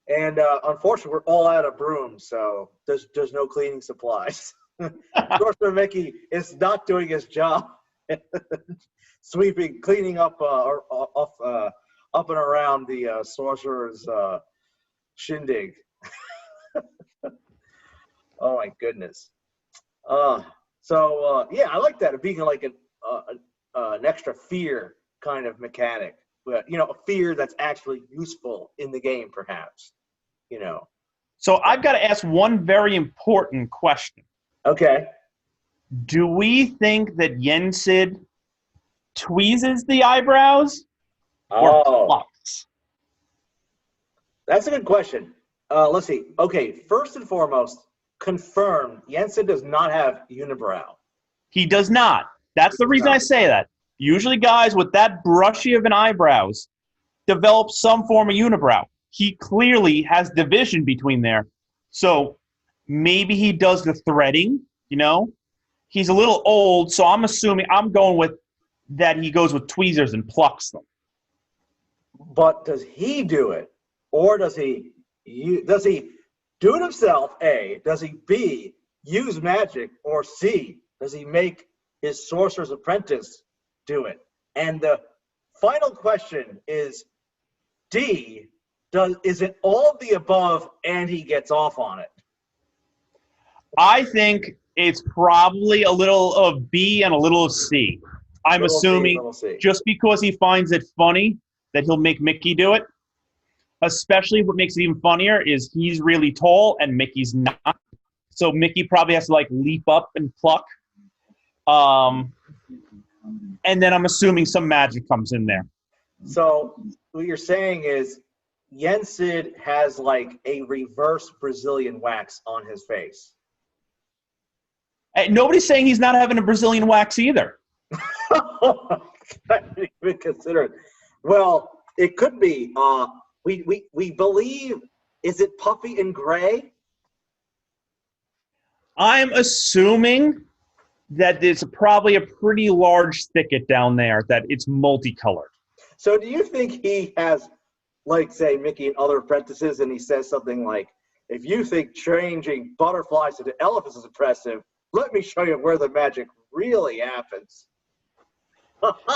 And unfortunately, we're all out of brooms, so there's no cleaning supplies. Sorcerer Mickey is not doing his job, cleaning up up and around the sorcerer's shindig. Oh my goodness. Yeah, I like that. It being like an extra fear kind of mechanic, but a fear that's actually useful in the game, perhaps. So I've got to ask one very important question. Okay. Do we think that Yensid tweezes the eyebrows or plucks? That's a good question. Let's see. Okay, first and foremost, confirmed, Yensid does not have unibrow. He does not. That's the reason I say that. Usually guys with that brushy of an eyebrows develop some form of unibrow. He clearly has division between there. So maybe he does the threading, He's a little old, so I'm going with that he goes with tweezers and plucks them. But does he do it? Or does he do it himself, A? Does he, B, use magic? Or C, does he make his sorcerer's apprentice do it? And the final question is, D, is it all of the above and he gets off on it? I think it's probably a little of B and a little of C. I'm assuming just because he finds it funny that he'll make Mickey do it. Especially what makes it even funnier is he's really tall and Mickey's not. So Mickey probably has to leap up and pluck. And then I'm assuming some magic comes in there. So what you're saying is Yensid has a reverse Brazilian wax on his face. Nobody's saying he's not having a Brazilian wax either. I didn't even consider it. Well, it could be. We believe, is it puffy and gray? I'm assuming that there's probably a pretty large thicket down there, that it's multicolored. So do you think he has, say, Mickey and other apprentices, and he says something like, if you think changing butterflies into elephants is impressive, let me show you where the magic really happens.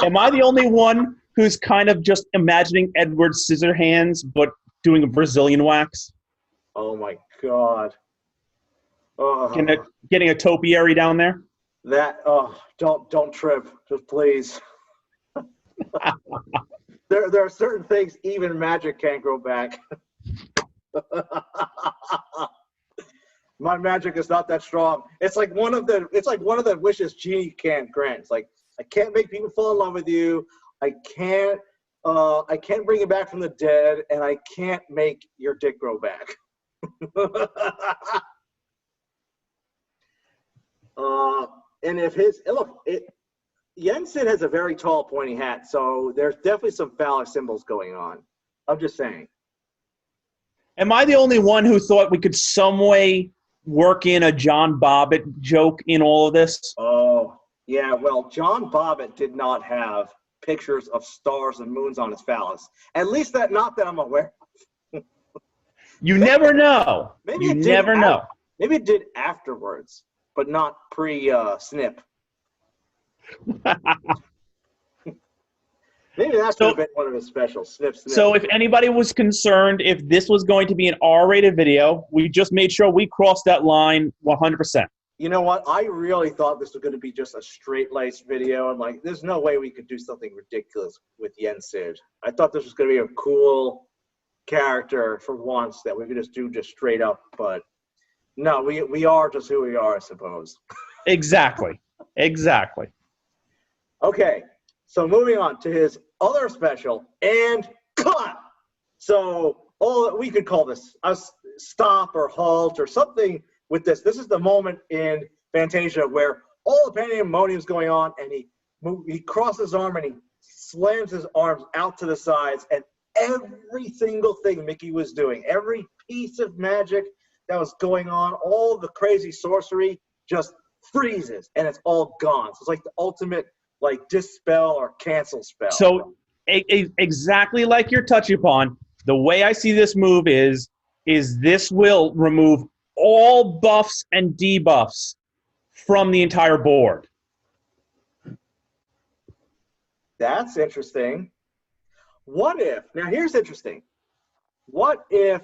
Am I the only one who's kind of just imagining Edward Scissorhands, but doing a Brazilian wax? Oh my God. Getting a topiary down there? Don't trip, just please. There are certain things even magic can't grow back. My magic is not that strong. It's like one of the wishes Genie can't grant. It's like, I can't make people fall in love with you. I can't bring you back from the dead, and I can't make your dick grow back. And if Yensid has a very tall, pointy hat, so there's definitely some phallic symbols going on. I'm just saying. Am I the only one who thought we could some way work in a John Bobbitt joke in all of this? Oh, yeah. Well, John Bobbitt did not have pictures of stars and moons on his phallus. At least not that I'm aware. You never know. Maybe You it did never know. Maybe it did afterwards, but not pre-snip. Maybe that should have been one of his specials. Snip, snip. So if anybody was concerned if this was going to be an R-rated video, we just made sure we crossed that line 100%. You know what? I really thought this was going to be just a straight-laced video. I'm like, there's no way we could do something ridiculous with yensid. I thought this was going to be a cool character for once that we could just do just straight up. But no, we are just who we are, I suppose. Exactly. Exactly. Okay. So moving on to his other special, and cut. So we could call this a stop or halt or something with this. This is the moment in Fantasia where all the pandemonium is going on, and he crosses his arm and he slams his arms out to the sides, and every single thing Mickey was doing, every piece of magic that was going on, all the crazy sorcery just freezes, and it's all gone. So it's like the ultimate dispel or cancel spell. So exactly like you're touching upon, the way I see this move is this will remove all buffs and debuffs from the entire board. That's interesting. What if, now here's interesting. What if,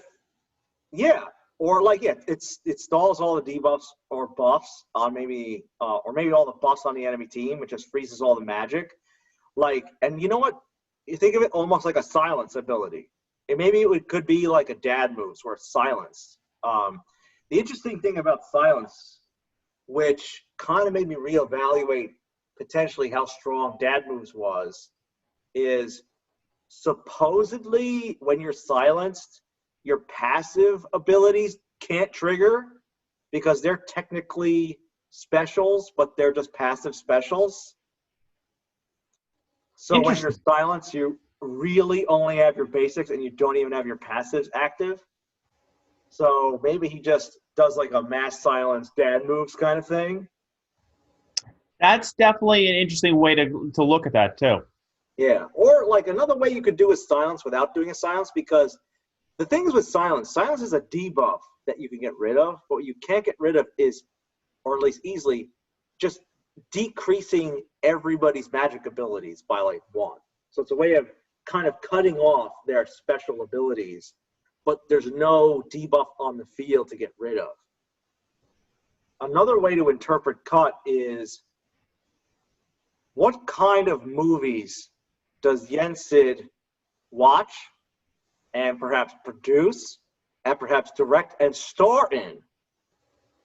it stalls all the debuffs or buffs on maybe all the buffs on the enemy team. It just freezes all the magic. And you know what? You think of it almost like a silence ability. And maybe it could be like a dad moves where it's silence. The interesting thing about silence, which kind of made me reevaluate potentially how strong dad moves was, is supposedly when you're silenced, your passive abilities can't trigger because they're technically specials, but they're just passive specials. So when you're silenced, you really only have your basics and you don't even have your passives active. So maybe he just does like a mass silence dad moves kind of thing. That's definitely an interesting way to look at that too. Yeah, or like another way you could do is silence without doing a silence, because the things with silence is a debuff that you can get rid of, but what you can't get rid of is, or at least easily, just decreasing everybody's magic abilities by like 1. So it's a way of kind of cutting off their special abilities, but there's no debuff on the field to get rid of. Another way to interpret cut is, what kind of movies does yensid watch and perhaps produce and perhaps direct and star in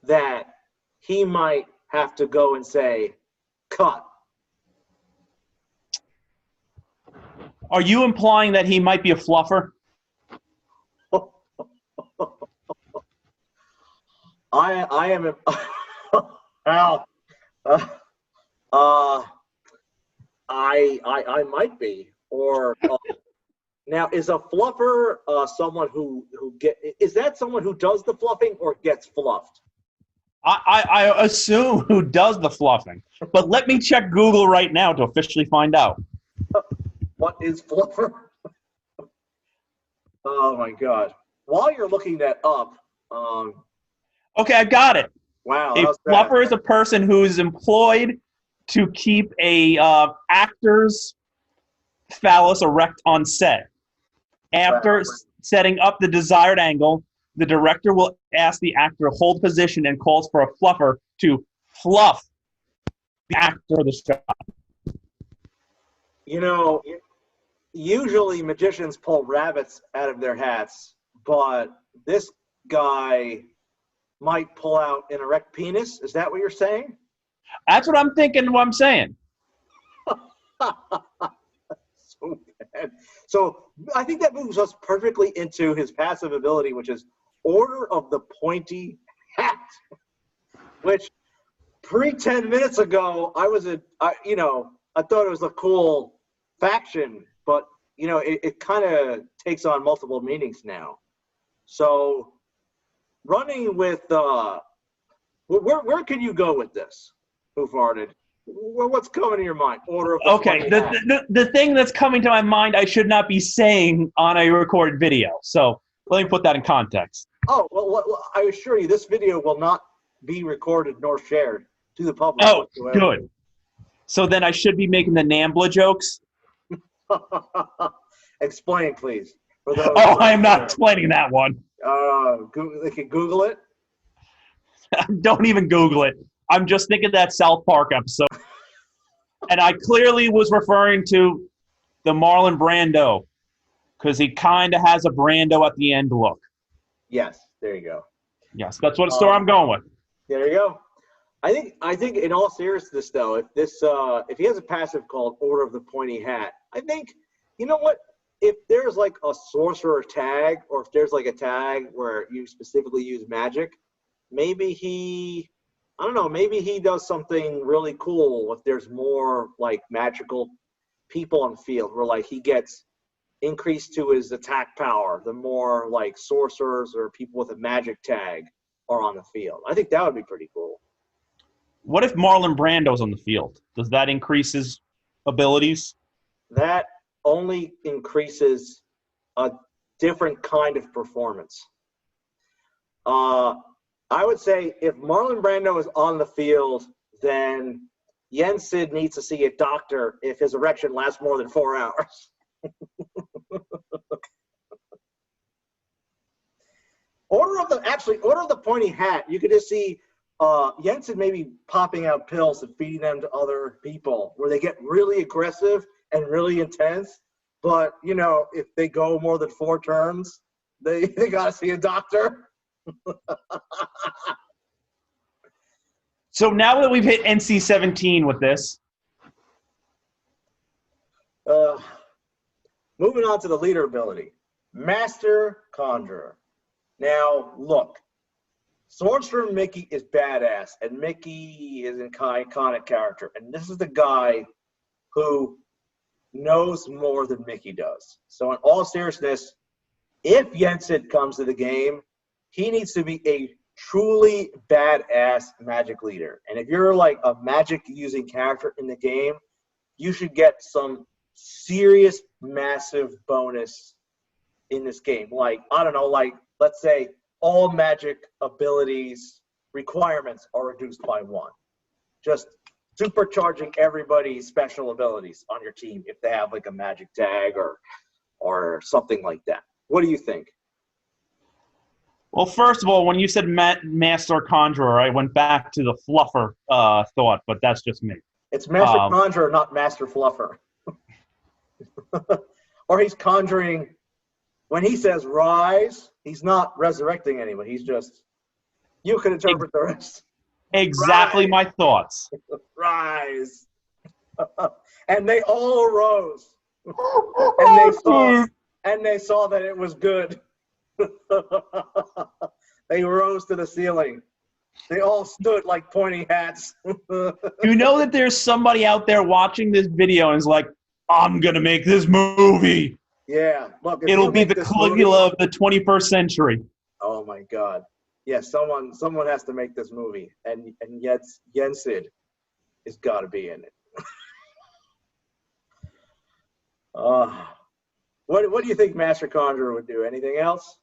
that he might have to go and say, cut? Are you implying that he might be a fluffer? I am. I might be. Or now, is a fluffer someone is that someone who does the fluffing or gets fluffed? I assume who does the fluffing, but let me check Google right now to officially find out. What is fluffer? Oh my God! While you're looking that up, okay, I got it. Wow, a fluffer is a person who is employed to keep a actor's phallus erect on set. After setting up the desired angle, the director will ask the actor to hold position and calls for a fluffer to fluff the actor of the shot. You know, usually magicians pull rabbits out of their hats, but this guy might pull out an erect penis. Is that what you're saying? That's what I'm thinking, what I'm saying. So bad. So I think that moves us perfectly into his passive ability, which is Order of the Pointy Hat, which pre-10 minutes ago, I thought it was a cool faction, but, it kind of takes on multiple meanings now. So running with where can you go with this? WhoFart'd? What's coming to your mind? Order of the Okay, the thing that's coming to my mind I should not be saying on a recorded video. So let me put that in context. Oh, well, I assure you, this video will not be recorded nor shared to the public Oh, whatsoever. good. So then I should be making the NAMBLA jokes? Explain, please. For those I am not explaining that one. They can Google it. Don't even Google it. I'm just thinking that South Park episode. And I clearly was referring to the Marlon Brando, because he kind of has a Brando at the end look. Yes, there you go. Yes, that's what story I'm going with. There you go. I think in all seriousness though, if he has a passive called Order of the Pointy Hat, I think, you know what? If there's like a sorcerer tag, or if there's like a tag where you specifically use magic, maybe he does something really cool if there's more like magical people on the field, where like he gets increased to his attack power the more like sorcerers or people with a magic tag are on the field. I think that would be pretty cool. What if Marlon Brando's on the field? Does that increase his abilities? That only increases a different kind of performance. I would say if Marlon Brando is on the field, then Yensid needs to see a doctor if his erection lasts more than 4 hours. Order of the Pointy Hat, you could just see Yensid maybe popping out pills and feeding them to other people where they get really aggressive and really intense. But, you know, if they go more than 4 turns, they got to see a doctor. So now that we've hit NC-17 with this. Moving on to the leader ability. Master Conjurer. Now, look. Sorcerer Mickey is badass, and Mickey is an iconic character. And this is the guy who knows more than Mickey does. So in all seriousness, if Yensid comes to the game, he needs to be a truly badass magic leader. And if you're like a magic using character in the game, you should get some serious massive bonus in this game. Like, I don't know, like let's say all magic abilities requirements are reduced by 1. Just supercharging everybody's special abilities on your team if they have like a magic tag or something like that. What do you think? Well, first of all, when you said Master Conjurer, I went back to the Fluffer thought, but that's just me. It's Master Conjurer, not Master Fluffer. Or he's conjuring, when he says rise, he's not resurrecting anyone. He's just, you can interpret the rest. Exactly Rise. My thoughts. Rise. And they all rose. And they saw that it was good. They rose to the ceiling. They all stood like pointy hats. You know that there's somebody out there watching this video and is like, I'm going to make this movie. Yeah. Look, it'll be the Caligula of the 21st century. Oh, my God. Yeah, someone has to make this movie. And yet Yensid has got to be in it. What do you think Master Conjurer would do? Anything else?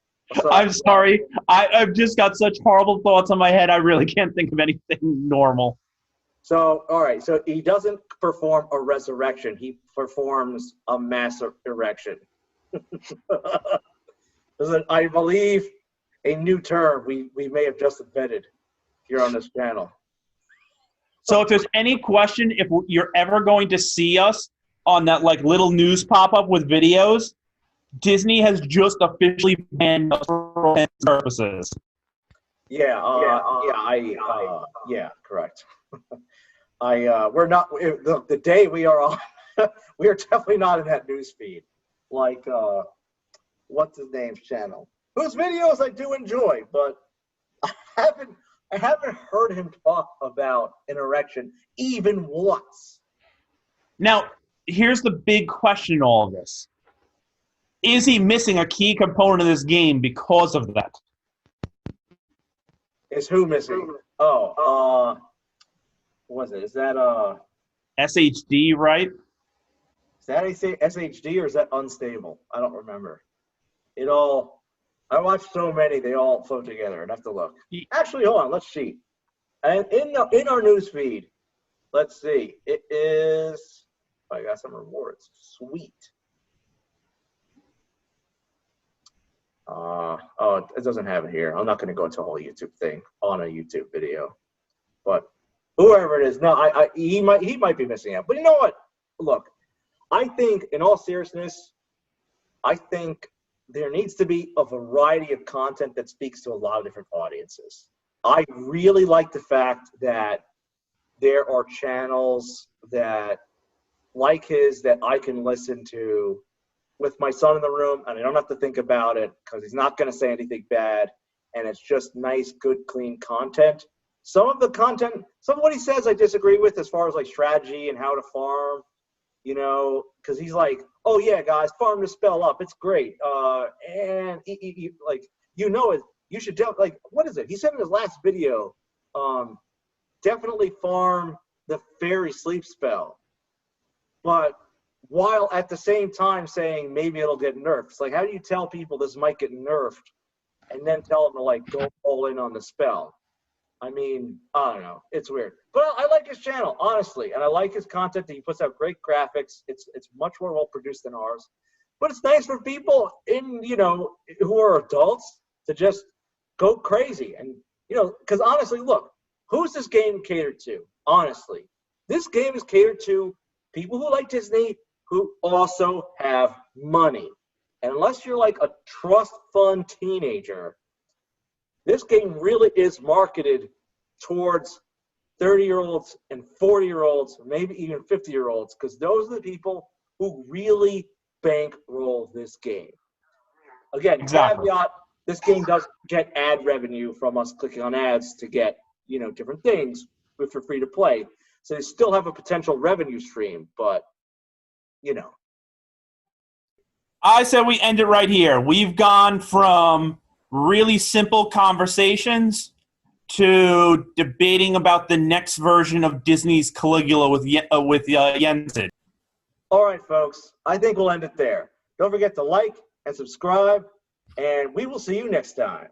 I'm sorry. I've just got such horrible thoughts in my head. I really can't think of anything normal. So, all right. So he doesn't perform a resurrection. He performs a mass erection. I believe a new term we may have just invented here on this channel. So if there's any question, if you're ever going to see us on that like little news pop-up with videos, Disney has just officially banned us for purposes. Yeah, correct. We're not the day we are on. We are definitely not in that news feed. Like, what's his name's channel? Whose videos I do enjoy, but I haven't heard him talk about an erection even once. Now, here's the big question in all of this. Is he missing a key component of this game because of that? Is who missing? Oh, what was it? Is that SHD, right? Is that SHD or is that unstable? I don't remember. I watched so many, they all flow together. I'd have to look. Actually, hold on, let's see. And in our news feed, let's see. It is, I got some rewards. Sweet. It doesn't have it here. I'm not going to go into a whole YouTube thing on a YouTube video. But whoever it is, no, he might be missing out. But you know what? Look, I think, in all seriousness, I think there needs to be a variety of content that speaks to a lot of different audiences. I really like the fact that there are channels that, like his, that I can listen to with my son in the room, and I don't have to think about it because he's not going to say anything bad, and it's just nice, good, clean content. Some of the content, some of what he says I disagree with as far as like strategy and how to farm, you know, because he's like, oh yeah, guys, farm to spell up. It's great. And like, you know it. You should like, what is it? He said in his last video, definitely farm the fairy sleep spell. But while at the same time saying maybe it'll get nerfed. It's like, how do you tell people this might get nerfed and then tell them to like go all in on the spell? I mean, I don't know. It's weird. But I like his channel, honestly. And I like his content that he puts out great graphics. It's much more well produced than ours. But it's nice for people who are adults to just go crazy. And, because honestly, look, who's this game catered to? Honestly, this game is catered to people who like Disney who also have money. And unless you're like a trust fund teenager, this game really is marketed towards 30-year-olds and 40-year-olds, maybe even 50-year-olds, because those are the people who really bankroll this game. Again, Exactly. caveat, this game does get ad revenue from us clicking on ads to get, different things for free to play. So they still have a potential revenue stream, but, I said we end it right here. We've gone from really simple conversations to debating about the next version of Disney's Caligula with yensid. All right, folks. I think we'll end it there. Don't forget to like and subscribe, and we will see you next time.